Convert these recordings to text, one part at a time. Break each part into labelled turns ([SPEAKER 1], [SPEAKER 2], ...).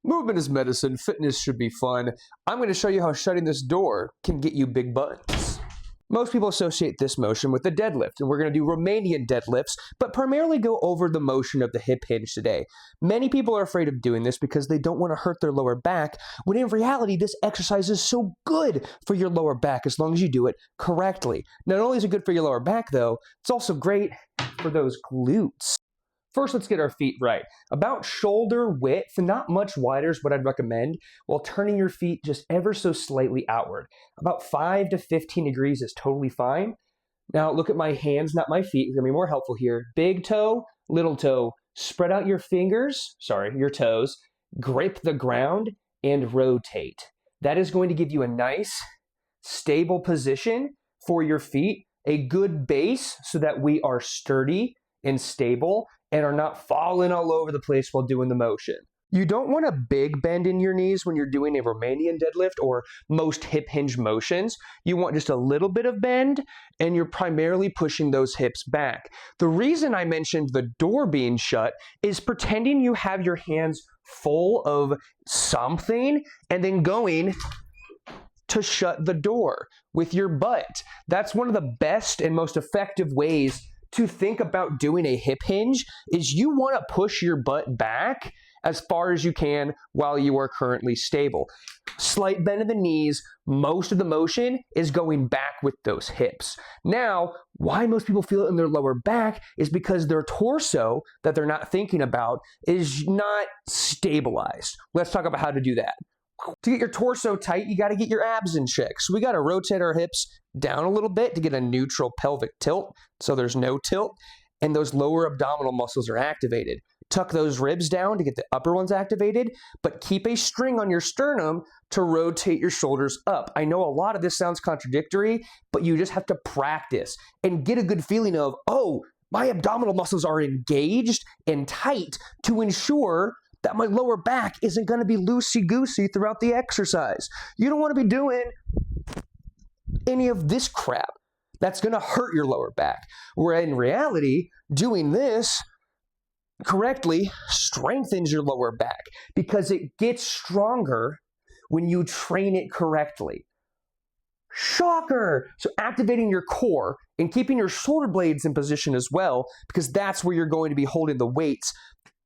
[SPEAKER 1] Movement is medicine, fitness should be fun. I'm going to show you how shutting this door can get you big butts. Most people associate this motion with the deadlift, and we're going to do Romanian deadlifts, but primarily go over the motion of the hip hinge today. Many people are afraid of doing this because they don't want to hurt their lower back, when in reality, this exercise is so good for your lower back as long as you do it correctly. Not only is it good for your lower back, though, it's also great for those glutes. First, let's get our feet right. About shoulder width, not much wider is what I'd recommend, while turning your feet just ever so slightly outward. About 5 to 15 degrees is totally fine. Now look at my hands, not my feet. It's gonna be more helpful here. Big toe, little toe. Spread out your fingers, your toes, grip the ground, and rotate. That is going to give you a nice, stable position for your feet, a good base so that we are sturdy and stable and are not falling all over the place while doing the motion. You don't want a big bend in your knees when you're doing a Romanian deadlift or most hip hinge motions. You want just a little bit of bend, and you're primarily pushing those hips back. The reason I mentioned the door being shut is pretending you have your hands full of something and then going to shut the door with your butt. That's one of the best and most effective ways to think about doing a hip hinge. Is you want to push your butt back as far as you can while you are currently stable. Slight bend of the knees, most of the motion is going back with those hips. Now, why most people feel it in their lower back is because their torso that they're not thinking about is not stabilized. Let's talk about how to do that. To get your torso tight, you got to get your abs in check. So we got to rotate our hips down a little bit to get a neutral pelvic tilt, so there's no tilt, and those lower abdominal muscles are activated. Tuck those ribs down to get the upper ones activated, but keep a string on your sternum to rotate your shoulders up. I know a lot of this sounds contradictory, but you just have to practice and get a good feeling of, oh, my abdominal muscles are engaged and tight to ensure that my lower back isn't going to be loosey-goosey throughout the exercise. You don't want to be doing any of this crap. That's going to hurt your lower back. Where in reality, doing this correctly strengthens your lower back because it gets stronger when you train it correctly. Shocker! So activating your core and keeping your shoulder blades in position as well, because that's where you're going to be holding the weights,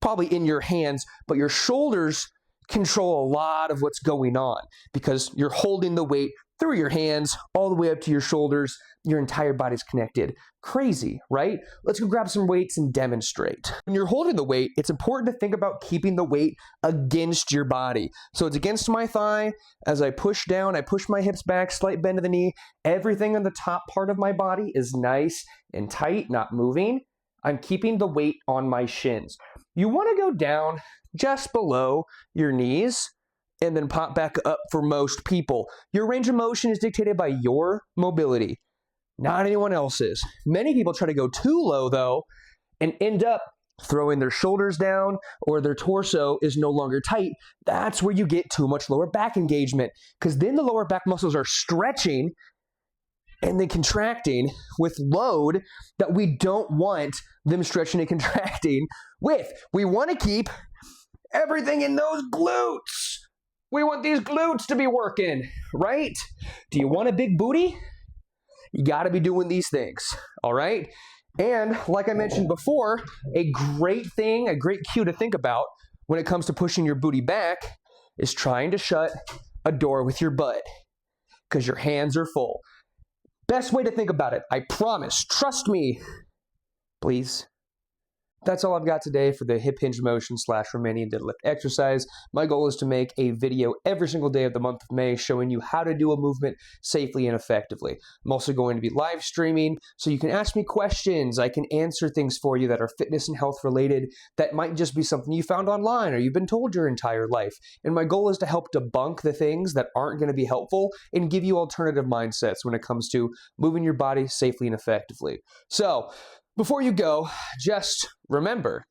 [SPEAKER 1] probably in your hands, but your shoulders control a lot of what's going on because you're holding the weight through your hands all the way up to your shoulders. Your entire body's connected. Crazy, right? Let's go grab some weights and demonstrate. When you're holding the weight, it's important to think about keeping the weight against your body. So it's against my thigh. As I push down, I push my hips back, slight bend of the knee. Everything on the top part of my body is nice and tight, not moving. I'm keeping the weight on my shins. You want to go down just below your knees and then pop back up for most people. Your range of motion is dictated by your mobility, not anyone else's. Many people try to go too low though and end up throwing their shoulders down or their torso is no longer tight. That's where you get too much lower back engagement because then the lower back muscles are stretching and then contracting with load that we don't want them stretching and contracting with. We want to keep everything in those glutes. We want these glutes to be working, right? Do you want a big booty? You got to be doing these things, all right? And like I mentioned before, a great thing, a great cue to think about when it comes to pushing your booty back is trying to shut a door with your butt because your hands are full. Best way to think about it, I promise. Trust me, please. That's all I've got today for the hip hinge motion / Romanian deadlift exercise. My goal is to make a video every single day of the month of May showing you how to do a movement safely and effectively. I'm also going to be live streaming, so you can ask me questions. I can answer things for you that are fitness and health related that might just be something you found online or you've been told your entire life. And my goal is to help debunk the things that aren't going to be helpful and give you alternative mindsets when it comes to moving your body safely and effectively. So, before you go, just remember,